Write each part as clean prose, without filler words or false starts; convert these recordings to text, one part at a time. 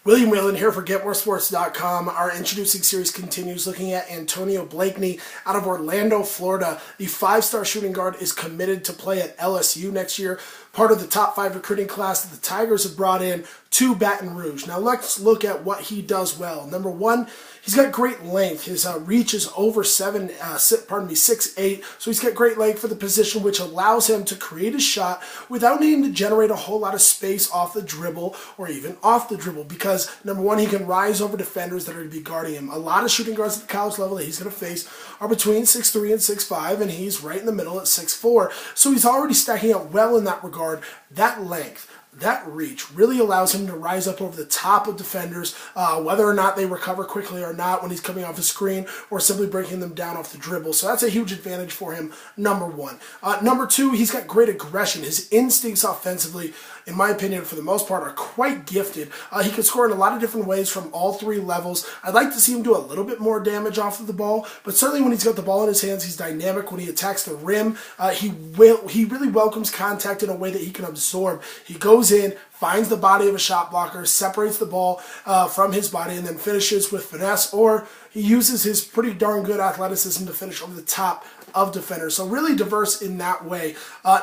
William Whalen here for GetMoreSports.com. Our introducing series continues looking at Antonio Blakeney out of Orlando, Florida. The five-star shooting guard is committed to play at LSU next year, part of the top 5 recruiting class that the Tigers have brought in to Baton Rouge. Now let's look at what he does well. Number one, he's got great length. His reach is over 6'8", so he's got great length for the position, which allows him to create a shot without needing to generate a whole lot of space off the dribble or even off the dribble, because number one, he can rise over defenders that are going to be guarding him. A lot of shooting guards at the college level that he's going to face are between 6'3" and 6'5", and he's right in the middle at 6'4", so he's already stacking up well in that regard. That length, that reach really allows him to rise up over the top of defenders, whether or not they recover quickly or not when he's coming off a screen or simply breaking them down off the dribble. So that's a huge advantage for him, number one. Number two, he's got great aggression. His instincts offensively, in my opinion, for the most part, are quite gifted. He can score in a lot of different ways from all 3 levels. I'd like to see him do a little bit more damage off of the ball, but certainly when he's got the ball in his hands, he's dynamic. When he attacks the rim, he really welcomes contact in a way that he can absorb. He goes in, finds the body of a shot blocker, separates the ball from his body, and then finishes with finesse, or he uses his pretty darn good athleticism to finish over the top of defenders. So really diverse in that way.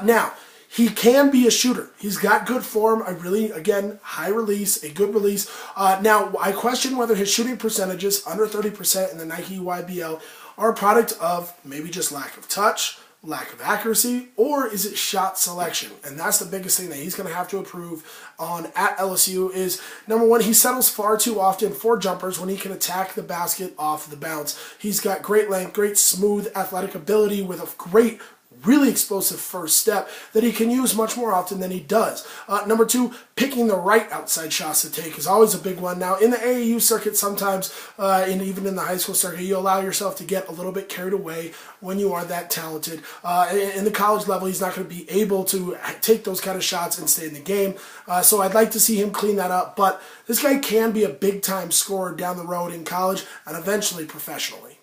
Now, he can be a shooter. He's got good form, again, high release, a good release. Now, I question whether his shooting percentages, under 30% in the Nike YBL, are a product of maybe just lack of touch, lack of accuracy, or is it shot selection? And that's the biggest thing that he's going to have to improve on at LSU is, number one, he settles far too often for jumpers when he can attack the basket off the bounce. He's got great length, great smooth athletic ability with a great really explosive first step that he can use much more often than he does. Number two, picking the right outside shots to take is always a big one. Now, in the AAU circuit, sometimes, and even in the high school circuit, you allow yourself to get a little bit carried away when you are that talented. In the college level, he's not going to be able to take those kind of shots and stay in the game. So I'd like to see him clean that up. But this guy can be a big-time scorer down the road in college and eventually professionally.